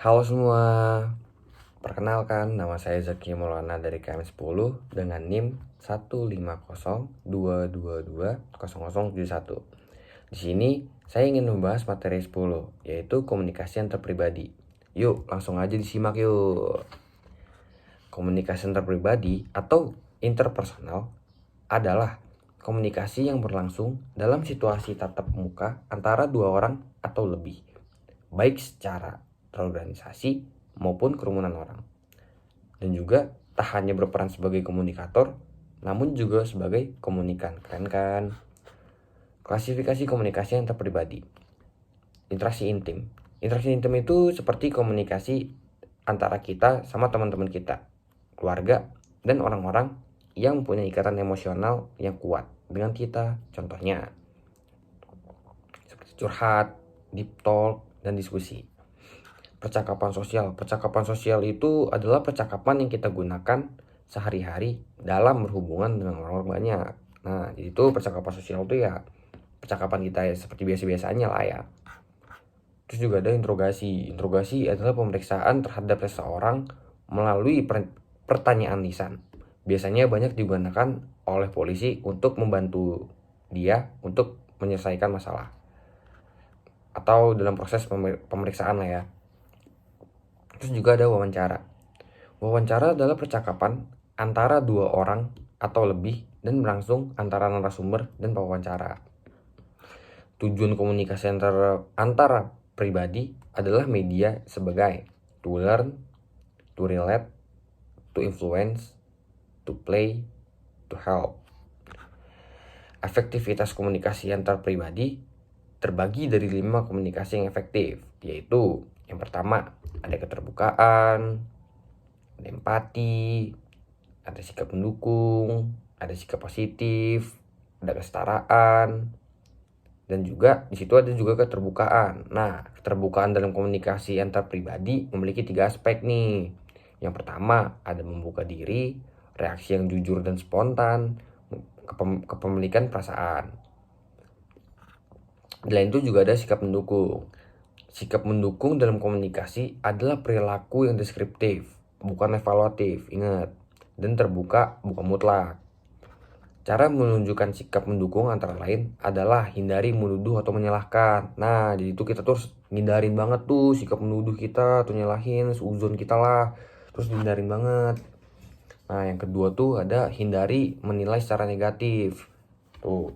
Halo semua, perkenalkan nama saya Zaki Maulana dari KM10 dengan NIM 15022220071. Di sini saya ingin membahas materi 10, yaitu komunikasi antar pribadi. Yuk, langsung aja disimak yuk. Komunikasi antar pribadi atau interpersonal adalah komunikasi yang berlangsung dalam situasi tatap muka antara dua orang atau lebih, baik secara terorganisasi maupun kerumunan orang. Dan juga tak hanya berperan sebagai komunikator, namun juga sebagai komunikan. Keren kan? Klasifikasi komunikasi antar pribadi. Interaksi intim. Interaksi intim itu seperti komunikasi antara kita sama teman-teman kita, keluarga, dan orang-orang yang punya ikatan emosional yang kuat dengan kita. Contohnya seperti curhat, deep talk, dan diskusi. Percakapan sosial. Percakapan sosial itu adalah percakapan yang kita gunakan sehari-hari dalam berhubungan dengan orang banyak. Nah, jadi itu percakapan sosial itu ya percakapan kita ya seperti biasa-biasanya lah ya. Terus juga ada interogasi. Interogasi adalah pemeriksaan terhadap seseorang melalui pertanyaan lisan. Biasanya banyak digunakan oleh polisi untuk membantu dia untuk menyelesaikan masalah atau dalam proses pemeriksaan lah ya. Terus juga ada wawancara. Wawancara adalah percakapan antara dua orang atau lebih dan berlangsung antara narasumber dan pewawancara. Tujuan komunikasi antara pribadi adalah media sebagai to learn, to relate, to influence, to play, to help. Efektivitas komunikasi antar pribadi terbagi dari 5 komunikasi yang efektif, yaitu yang pertama ada keterbukaan, ada empati, ada sikap mendukung, ada sikap positif, ada kesetaraan, dan juga di situ ada juga keterbukaan. Nah, keterbukaan dalam komunikasi antar pribadi memiliki 3 aspek nih. Yang pertama ada membuka diri, reaksi yang jujur dan spontan, kepemilikan perasaan. Selain itu juga ada sikap mendukung. Sikap mendukung dalam komunikasi adalah perilaku yang deskriptif, bukan evaluatif, ingat. Dan terbuka, bukan mutlak. Cara menunjukkan sikap mendukung antara lain adalah hindari menuduh atau menyalahkan. Nah, jadi itu kita tuh harus hindarin banget tuh sikap menuduh kita atau nyalahin, seuzon kita lah. Terus hindarin banget. Nah, yang kedua tuh ada hindari menilai secara negatif. Tuh.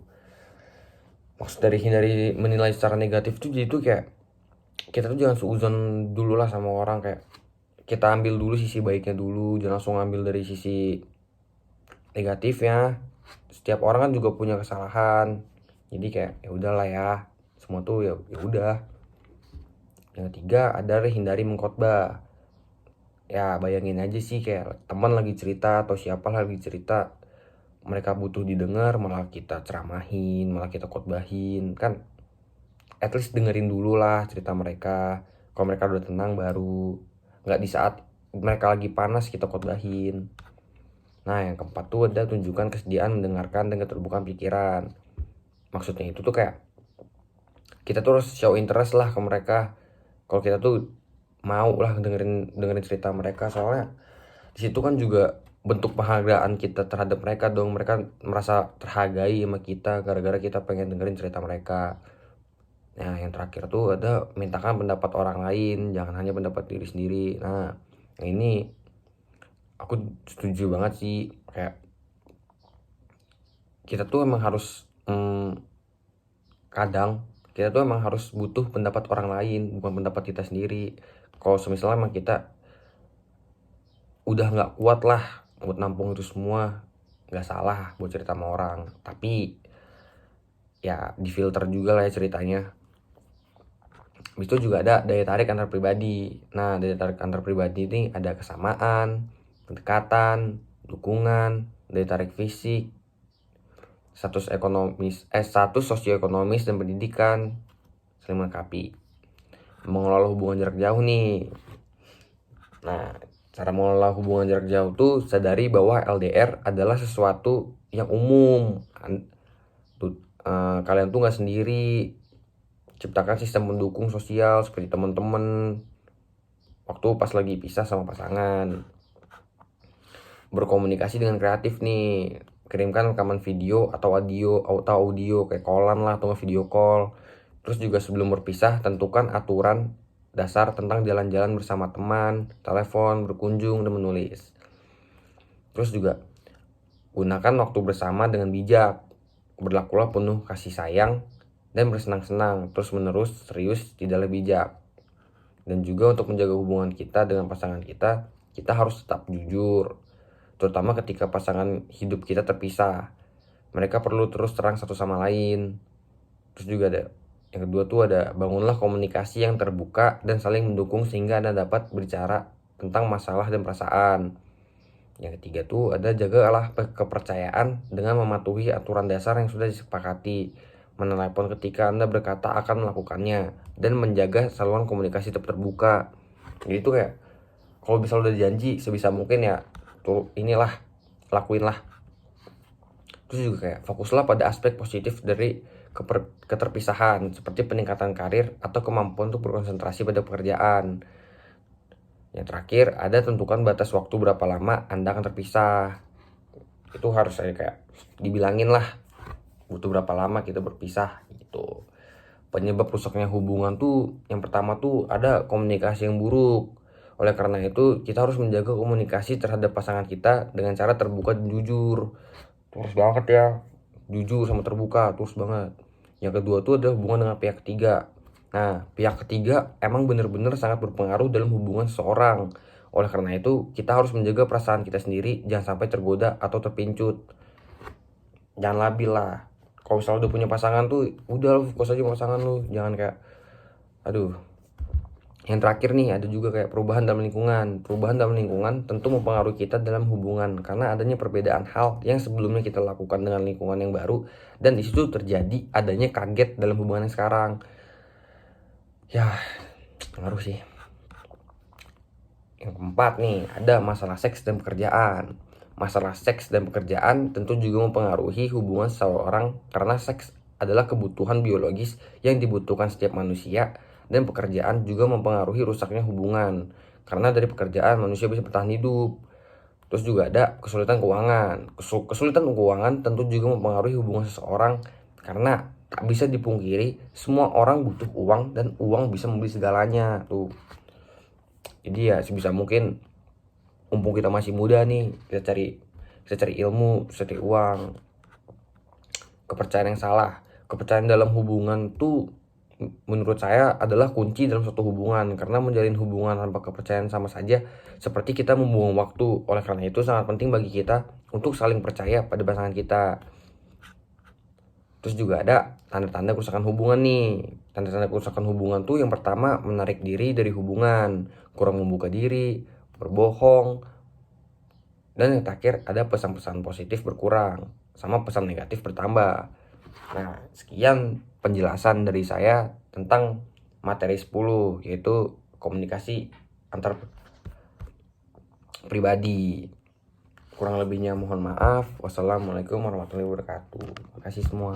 Maksud dari hindari menilai secara negatif tuh jadi tuh kayak kita tuh jangan seuzon dulu lah sama orang, kayak kita ambil dulu sisi baiknya dulu, jangan langsung ambil dari sisi negatifnya. Setiap orang kan juga punya kesalahan, jadi kayak ya udahlah ya, semua tuh ya udah. Yang ketiga ada hindari mengkhotbah. Ya bayangin aja sih kayak teman lagi cerita atau siapa lagi cerita, mereka butuh didengar malah kita ceramahin, malah kita khotbahin. Kan at least dengerin dulu lah cerita mereka. Kalau mereka udah tenang baru, nggak di saat mereka lagi panas kita khotbahin. Nah, yang keempat tuh ada tunjukkan kesediaan mendengarkan dan keterbukaan pikiran. Maksudnya itu tuh kayak kita tuh harus show interest lah ke mereka. Kalau kita tuh mau lah dengerin cerita mereka, soalnya di situ kan juga bentuk penghargaan kita terhadap mereka dong. Mereka merasa terhargai sama kita gara-gara kita pengen dengerin cerita mereka. Nah, yang terakhir tuh ada mintakan pendapat orang lain, jangan hanya pendapat diri sendiri. Nah, ini aku setuju banget sih, kayak kita tuh emang harus kadang kita tuh emang harus butuh pendapat orang lain, bukan pendapat kita sendiri. Kalau misalnya emang kita udah nggak kuat lah buat nampung itu semua, nggak salah buat cerita sama orang, tapi ya difilter juga lah ya ceritanya. Habis itu juga ada daya tarik antar pribadi. Nah, daya tarik antar pribadi ini ada kesamaan, kedekatan, dukungan, daya tarik fisik, status sosioekonomis dan pendidikan saling melengkapi. Mengelola hubungan jarak jauh nih. Nah, cara mengelola hubungan jarak jauh tuh sadari bahwa LDR adalah sesuatu yang umum. Kalian tuh nggak sendiri. Ciptakan sistem pendukung sosial seperti teman-teman, waktu pas lagi pisah sama pasangan. Berkomunikasi dengan kreatif nih, kirimkan rekaman video atau audio kayak callan lah atau video call. Terus juga sebelum berpisah tentukan aturan dasar tentang jalan-jalan bersama teman, telepon, berkunjung, dan menulis. Terus juga gunakan waktu bersama dengan bijak, berlakulah penuh kasih sayang dan bersenang-senang, terus menerus serius tidaklah bijak. Dan juga untuk menjaga hubungan kita dengan pasangan kita harus tetap jujur, terutama ketika pasangan hidup kita terpisah. Mereka perlu terus terang satu sama lain. Terus juga ada yang kedua tuh ada bangunlah komunikasi yang terbuka dan saling mendukung sehingga Anda dapat berbicara tentang masalah dan perasaan. Yang ketiga tuh ada jagalah kepercayaan dengan mematuhi aturan dasar yang sudah disepakati. Menelepon ketika Anda berkata akan melakukannya dan menjaga saluran komunikasi tetap terbuka. Jadi tuh kayak kalau bisa udah janji sebisa mungkin ya tuh inilah lakuinlah. Terus juga kayak fokuslah pada aspek positif dari keterpisahan seperti peningkatan karir atau kemampuan untuk berkonsentrasi pada pekerjaan. Yang terakhir ada tentukan batas waktu berapa lama Anda akan terpisah. Itu harus saya kayak dibilangin lah butuh berapa lama kita berpisah gitu. Penyebab rusaknya hubungan tuh yang pertama tuh ada komunikasi yang buruk. Oleh karena itu kita harus menjaga komunikasi terhadap pasangan kita dengan cara terbuka dan jujur. Terus banget ya, jujur sama terbuka terus banget. Yang kedua tuh ada hubungan dengan pihak ketiga. Nah, pihak ketiga emang bener-bener sangat berpengaruh dalam hubungan seseorang. Oleh karena itu, kita harus menjaga perasaan kita sendiri, jangan sampai tergoda atau terpincut. Jangan labil lah. Kalau misalnya udah punya pasangan tuh, udah fokus aja sama pasangan lu. Jangan kayak, aduh. Yang terakhir nih, ada juga kayak perubahan dalam lingkungan. Perubahan dalam lingkungan tentu mempengaruhi kita dalam hubungan. Karena adanya perbedaan hal yang sebelumnya kita lakukan dengan lingkungan yang baru. Dan disitu terjadi adanya kaget dalam hubungan yang sekarang. Ya, pengaruh sih. Yang keempat nih, ada masalah seks dan pekerjaan. Masalah seks dan pekerjaan tentu juga mempengaruhi hubungan seseorang karena seks adalah kebutuhan biologis yang dibutuhkan setiap manusia dan pekerjaan juga mempengaruhi rusaknya hubungan. Karena dari pekerjaan manusia bisa bertahan hidup. Terus juga ada kesulitan keuangan. Kesulitan keuangan tentu juga mempengaruhi hubungan seseorang karena tak bisa dipungkiri semua orang butuh uang dan uang bisa membeli segalanya tuh. Jadi ya sebisa mungkin mumpung kita masih muda nih, kita cari ilmu, cari uang. Kepercayaan yang salah, kepercayaan dalam hubungan tuh menurut saya adalah kunci dalam suatu hubungan, karena menjalin hubungan tanpa kepercayaan sama saja seperti kita membuang waktu. Oleh karena itu sangat penting bagi kita untuk saling percaya pada pasangan kita. Terus juga ada tanda-tanda kerusakan hubungan nih. Tanda-tanda kerusakan hubungan tuh yang pertama menarik diri dari hubungan, kurang membuka diri, berbohong. Dan yang terakhir ada pesan-pesan positif berkurang sama pesan negatif bertambah. Nah, sekian penjelasan dari saya tentang materi 10 yaitu komunikasi antar pribadi. Kurang lebihnya mohon maaf. Wassalamualaikum warahmatullahi wabarakatuh. Terima kasih semua.